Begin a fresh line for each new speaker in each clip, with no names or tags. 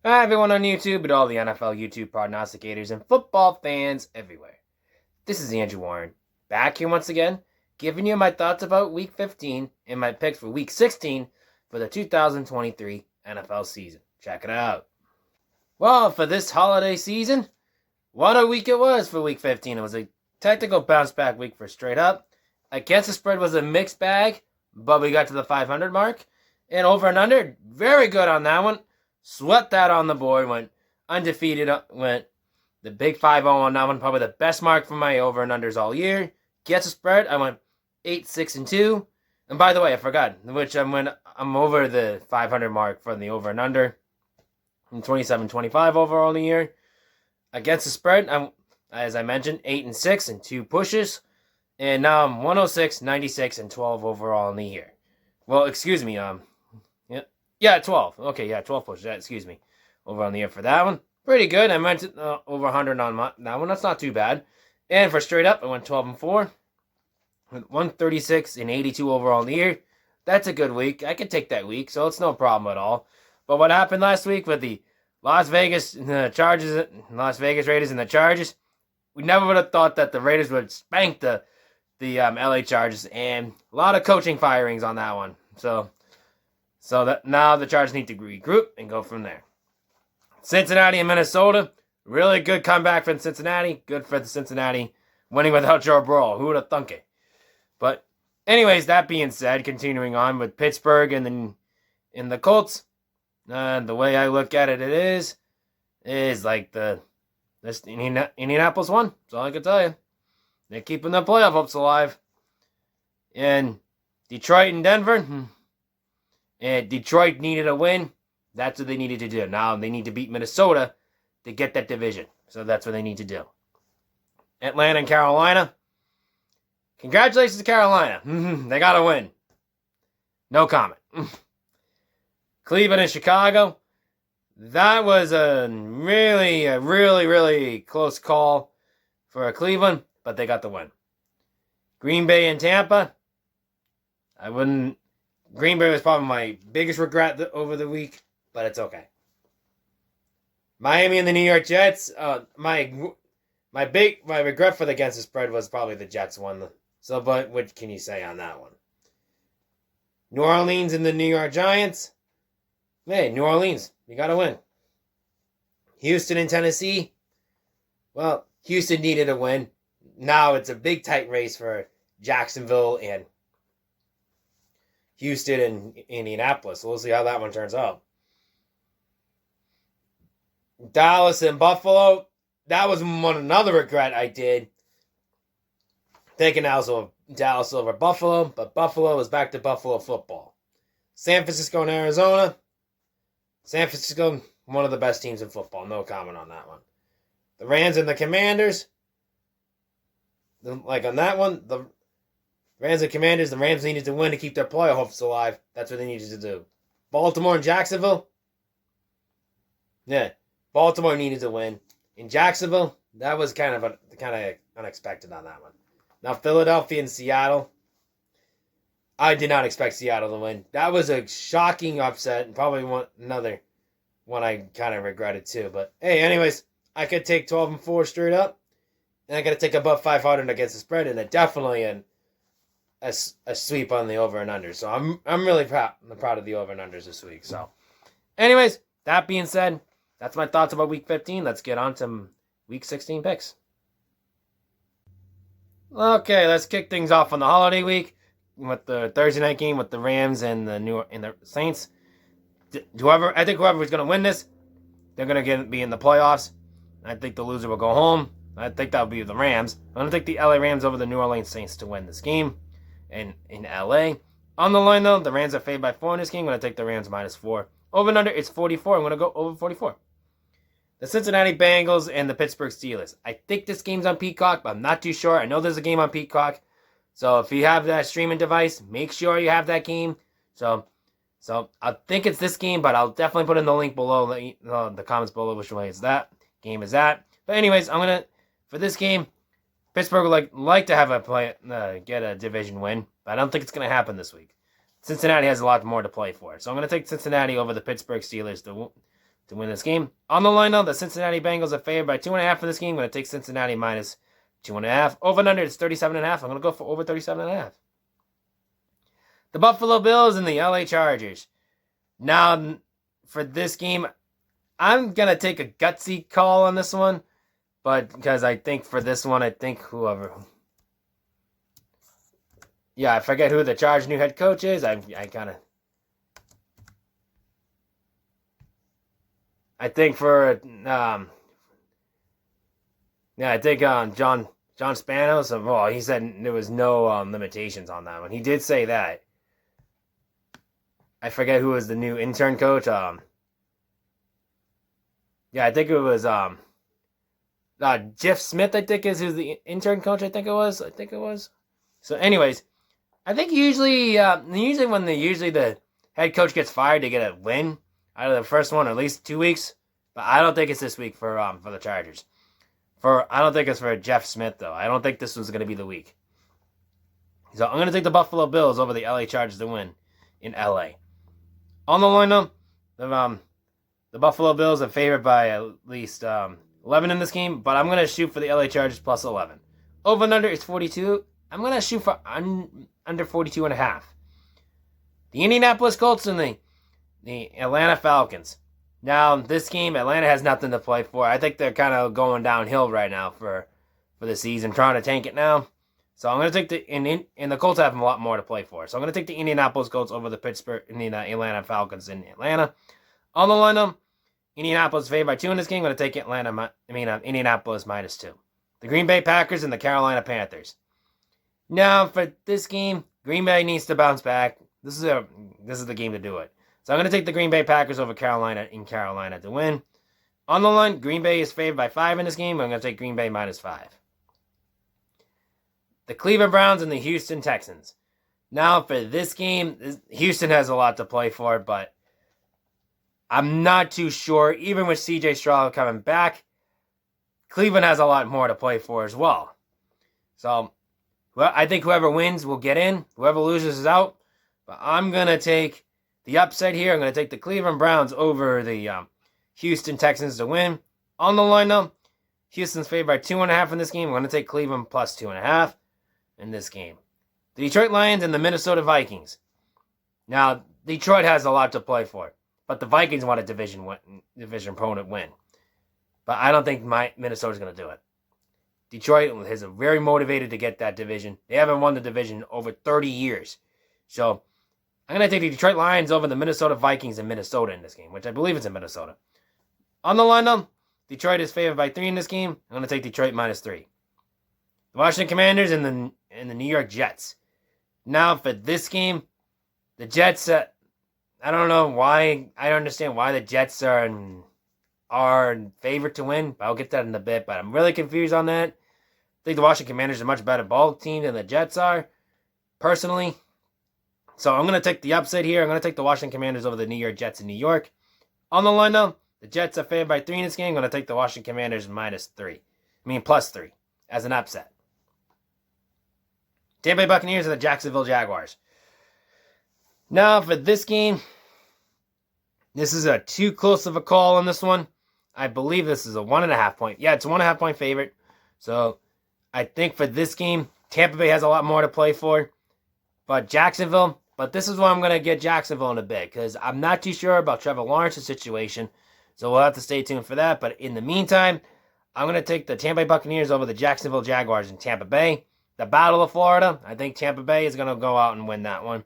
Hi, everyone on YouTube and all the NFL YouTube prognosticators and football fans everywhere. This is Andrew Warren, back here once again, giving you my thoughts about Week 15 and my picks for Week 16 for the 2023 NFL season. Check it out. Well, for this holiday season, what a week it was for Week 15. It was a technical bounce back week for straight up. Against the spread was a mixed bag, but we got to the 500 mark. And over and under, very good on that one. Swept that on the board, went undefeated, went the big 5-0 on that one. Probably the best mark for my over and unders all year. Gets a spread, I went 8-6-2. And by the way, I forgot, which I'm over the 500 mark for the over and under. I'm 27-25 overall in the year. Against the spread, I'm, as I mentioned, 8-6 and 2 pushes. And now I'm 106, 96, and 12 overall in the year. Well, excuse me, yeah, 12. Okay, yeah, 12 pushes. Excuse me. Over on the year for that one. Pretty good. I went over 100 on that one. That's not too bad. And for straight up, I went 12-4. With 136 and 82 overall in the year. That's a good week. I could take that week, so it's no problem at all. But what happened last week with the Las Vegas Raiders and the Chargers, we never would have thought that the Raiders would spank the LA Chargers, and a lot of coaching firings on that one. So that now the Chargers need to regroup and go from there. Cincinnati and Minnesota, really good comeback from Cincinnati. Good for the Cincinnati winning without Joe Burrow. Who would have thunk it? But anyways, that being said, continuing on with Pittsburgh and then in the Colts, the way I look at it, is like this Indianapolis one. That's all I can tell you. They're keeping the playoff hopes alive. And Detroit and Denver. And Detroit needed a win. That's what they needed to do. Now they need to beat Minnesota to get that division. So that's what they need to do. Atlanta and Carolina. Congratulations to Carolina. They got to win. No comment. Cleveland and Chicago. That was a really close call for Cleveland, but they got the win. Green Bay and Tampa. Green Bay was probably my biggest regret over the week, but it's okay. Miami and the New York Jets. My regret for the against the spread was probably the Jets one. So, but what can you say on that one? New Orleans and the New York Giants. Hey, New Orleans, you got to win. Houston and Tennessee. Well, Houston needed a win. Now it's a big tight race for Jacksonville and Houston and Indianapolis. So we'll see how that one turns out. Dallas and Buffalo. That was another regret I did. Taking Dallas over Buffalo, but Buffalo is back to Buffalo football. San Francisco and Arizona. San Francisco, one of the best teams in football. No comment on that one. The Rams and the Commanders. Like on that one, the Rams and Commanders, the Rams needed to win to keep their playoff hopes alive. That's what they needed to do. Baltimore and Jacksonville. Yeah, Baltimore needed to win. In Jacksonville, that was kind of unexpected on that one. Now Philadelphia and Seattle. I did not expect Seattle to win. That was a shocking upset, and probably another one I kind of regretted too. But hey, anyways, I could take 12-4 straight up, and I got to take above 500 against the spread, and definitely a sweep on the over and under. So I'm really proud. I'm proud of the over and unders this week. So, anyways, that being said, that's my thoughts about Week 15. Let's get on to Week 16 picks. Okay, let's kick things off on the holiday week with the Thursday night game with the Rams and the Saints. I think whoever is going to win this, they're going to be in the playoffs. I think the loser will go home. I think that will be the Rams. I'm going to take the LA Rams over the New Orleans Saints to win this game in LA. On the line, though, the Rams are favored by 4 in this game. I'm going to take the Rams -4. Over and under, it's 44. I'm going to go over 44. The Cincinnati Bengals and the Pittsburgh Steelers. I think this game's on Peacock, but I'm not too sure. I know there's a game on Peacock. So if you have that streaming device, make sure you have that game. So I think it's this game, but I'll definitely put in the link below, the comments below, which way is that game is that. But anyways, for this game, Pittsburgh would like to have get a division win, but I don't think it's going to happen this week. Cincinnati has a lot more to play for, so I'm going to take Cincinnati over the Pittsburgh Steelers to win this game. On the line, though, the Cincinnati Bengals are favored by 2.5 for this game. I'm going to take Cincinnati minus 2.5. Over and under is 37.5. I'm going to go for over 37.5. The Buffalo Bills and the LA Chargers. Now, for this game, I'm going to take a gutsy call on this one. But because I think for this one, I think whoever... Yeah, I forget who the Chargers' new head coach is. I kind of... I think for... I think John Spanos, well, he said there was no limitations on that one. He did say that. I forget who was the new intern coach. I think it was Jeff Smith, I think is who's the intern coach, I think it was. So anyways, I think usually when the head coach gets fired, they get a win out of the first one, or at least 2 weeks. But I don't think it's this week for the Chargers. I don't think it's for Jeff Smith, though. I don't think this was going to be the week. So I'm going to take the Buffalo Bills over the LA Chargers to win in LA. On the line, though, the Buffalo Bills are favored by at least 11 in this game, but I'm going to shoot for the LA Chargers plus 11. Over and under is 42. I'm going to shoot for under 42.5. The Indianapolis Colts and the Atlanta Falcons. Now, this game, Atlanta has nothing to play for. I think they're kind of going downhill right now for the season, trying to tank it now. So I'm going to take the Colts have a lot more to play for. So I'm going to take the Indianapolis Colts over the Atlanta Falcons in Atlanta. On the lineup, Indianapolis favored by 2 in this game. I'm going to take Indianapolis minus 2. The Green Bay Packers and the Carolina Panthers. Now, for this game, Green Bay needs to bounce back. This is the game to do it. So I'm going to take the Green Bay Packers over Carolina in Carolina to win. On the line, Green Bay is favored by 5 in this game. I'm going to take Green Bay minus 5. The Cleveland Browns and the Houston Texans. Now, for this game, Houston has a lot to play for, but I'm not too sure. Even with C.J. Stroud coming back, Cleveland has a lot more to play for as well. So, I think whoever wins will get in. Whoever loses is out. But I'm going to take the upset here. I'm going to take the Cleveland Browns over the Houston Texans to win. On the line, though, Houston's favored by 2.5 in this game. I'm going to take Cleveland plus 2.5 in this game. The Detroit Lions and the Minnesota Vikings. Now, Detroit has a lot to play for, but the Vikings want a division opponent win. But I don't think Minnesota's going to do it. Detroit is very motivated to get that division. They haven't won the division in over 30 years. So, I'm going to take the Detroit Lions over the Minnesota Vikings in Minnesota in this game, which I believe is in Minnesota. On the lineup, Detroit is favored by 3 in this game. I'm going to take Detroit minus 3. The Washington Commanders and the New York Jets. Now, for this game, the Jets, I don't know why. I don't understand why the Jets are favored to win. But I'll get that in a bit, but I'm really confused on that. I think the Washington Commanders are a much better ball team than the Jets are, personally. So I'm going to take the upset here. I'm going to take the Washington Commanders over the New York Jets in New York. On the line, though, the Jets are favored by 3 in this game. I'm going to take the Washington Commanders plus 3 as an upset. Tampa Bay Buccaneers and the Jacksonville Jaguars. Now, for this game, this is a too close of a call on this one. I believe this is a 1.5 point. Yeah, it's a 1.5 point favorite. So I think for this game, Tampa Bay has a lot more to play for. But this is why I'm going to get Jacksonville in a bit, because I'm not too sure about Trevor Lawrence's situation. So we'll have to stay tuned for that. But in the meantime, I'm going to take the Tampa Bay Buccaneers over the Jacksonville Jaguars in Tampa Bay. The Battle of Florida, I think Tampa Bay is going to go out and win that one.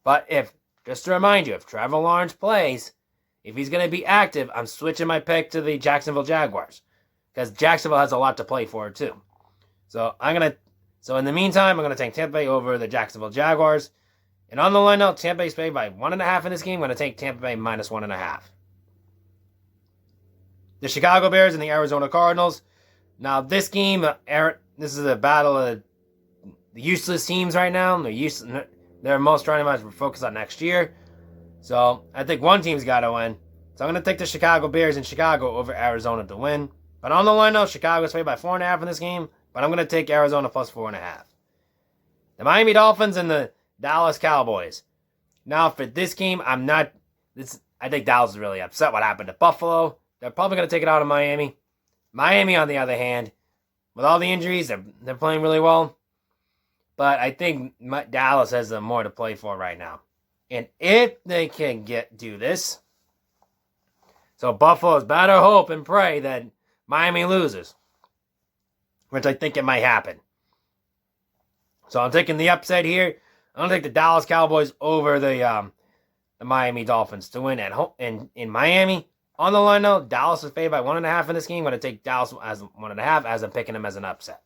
But just to remind you, if Trevor Lawrence plays, if he's going to be active, I'm switching my pick to the Jacksonville Jaguars, because Jacksonville has a lot to play for too. So in the meantime, I'm going to take Tampa Bay over the Jacksonville Jaguars. And on the line out, Tampa Bay's paid by 1.5 in this game. I'm going to take Tampa Bay minus 1.5. The Chicago Bears and the Arizona Cardinals. Now, this game, this is a battle of the useless teams right now. They're most trying to focus on next year. So I think one team's got to win. So I'm going to take the Chicago Bears in Chicago over Arizona to win. But on the line out, Chicago's paid by 4.5 in this game. But I'm going to take Arizona plus 4.5. The Miami Dolphins and the Dallas Cowboys. Now, for this game, I I think Dallas is really upset what happened to Buffalo. They're probably going to take it out of Miami. Miami, on the other hand, with all the injuries, they're playing really well. But I think Dallas has more to play for right now. And if they can do this, so Buffalo's better hope and pray that Miami loses, which I think it might happen. So I'm taking the upset here. I'm gonna take the Dallas Cowboys over the Miami Dolphins to win at home in Miami. On the line though, Dallas is favored by 1.5 in this game. I'm gonna take Dallas as 1.5 as I'm picking them as an upset.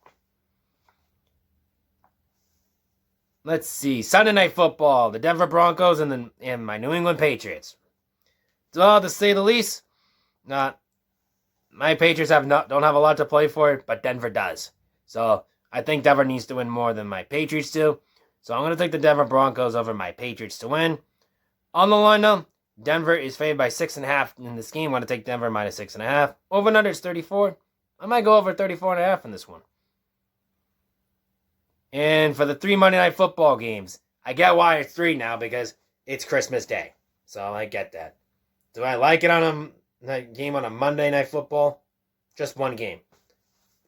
Let's see. Sunday Night Football. The Denver Broncos and my New England Patriots. Well, to say the least, my Patriots don't have a lot to play for, but Denver does. So I think Denver needs to win more than my Patriots do. So I'm going to take the Denver Broncos over my Patriots to win. On the line, though, Denver is favored by 6.5 in this game. I'm going to take Denver minus 6.5. Over and under is 34. I might go over 34.5 in this one. And for the 3 Monday Night Football games, I get why it's 3 now because it's Christmas Day. So I get that. Do I like it on a game on a Monday Night Football? Just one game.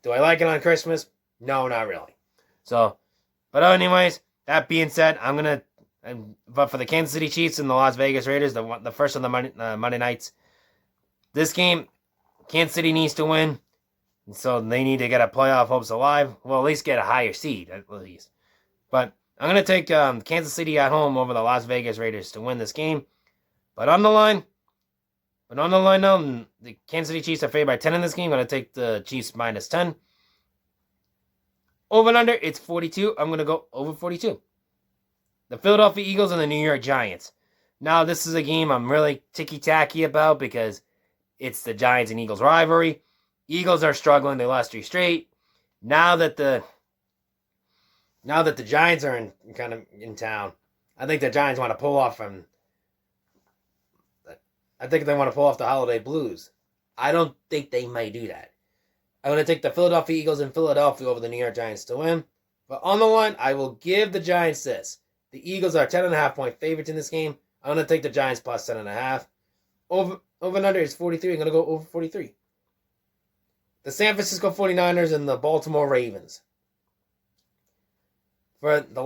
Do I like it on Christmas? No, not really. So, but anyways, that being said, but for the Kansas City Chiefs and the Las Vegas Raiders, the first of the Monday nights, this game, Kansas City needs to win. So they need to get a playoff hopes alive. Well, at least get a higher seed, at least. But I'm going to take Kansas City at home over the Las Vegas Raiders to win this game. But on the line now, the Kansas City Chiefs are favored by 10 in this game. I'm going to take the Chiefs minus 10. Over and under, it's 42. I'm going to go over 42. The Philadelphia Eagles and the New York Giants. Now, this is a game I'm really ticky-tacky about because it's the Giants and Eagles rivalry. Eagles are struggling. They lost 3 straight. Now that the Giants are in town, I think the Giants want to pull off the holiday blues. I don't think they might do that. I'm going to take the Philadelphia Eagles in Philadelphia over the New York Giants to win. But on the line, I will give the Giants this. The Eagles are 10.5 point favorites in this game. I'm going to take the Giants plus 10.5. Over and under is 43. I'm going to go over 43. The San Francisco 49ers and the Baltimore Ravens. For the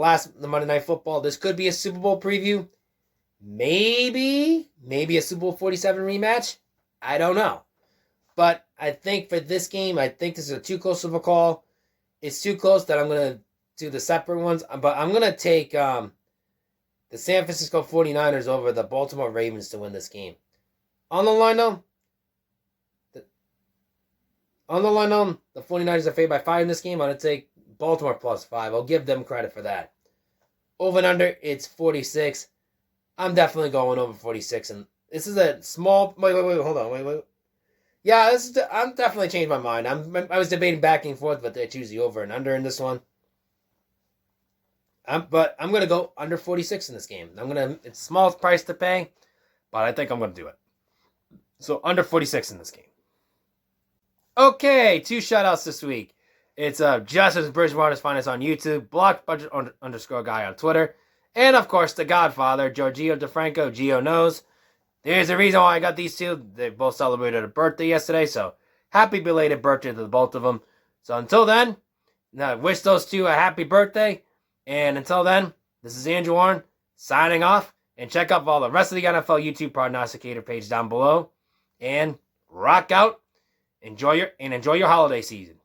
Monday Night Football, this could be a Super Bowl preview. Maybe a Super Bowl 47 rematch. I don't know. But I think for this game, I think this is too close of a call. It's too close that I'm going to do the separate ones. But I'm going to take the San Francisco 49ers over the Baltimore Ravens to win this game. On the line, though, the 49ers are favored by 5 in this game. I'm going to take Baltimore plus 5. I'll give them credit for that. Over and under, it's 46. I'm definitely going over 46. And this is a small... Wait, hold on. Yeah, I'm definitely changed my mind. I was debating back and forth, but I choose the over and under in this one. But I'm going to go under 46 in this game. It's a small price to pay, but I think I'm going to do it. So under 46 in this game. Okay, 2 shoutouts this week. It's Justice Bridgewater's Finest on YouTube, Blocked Budget _ guy on Twitter, and of course the Godfather, Giorgio DeFranco, Gio knows. There's a reason why I got these two. They both celebrated a birthday yesterday, so happy belated birthday to the both of them. So until then, I wish those two a happy birthday. And until then, this is Andrew Warren signing off. And check out all the rest of the NFL YouTube prognosticator page down below. And rock out. Enjoy your holiday season.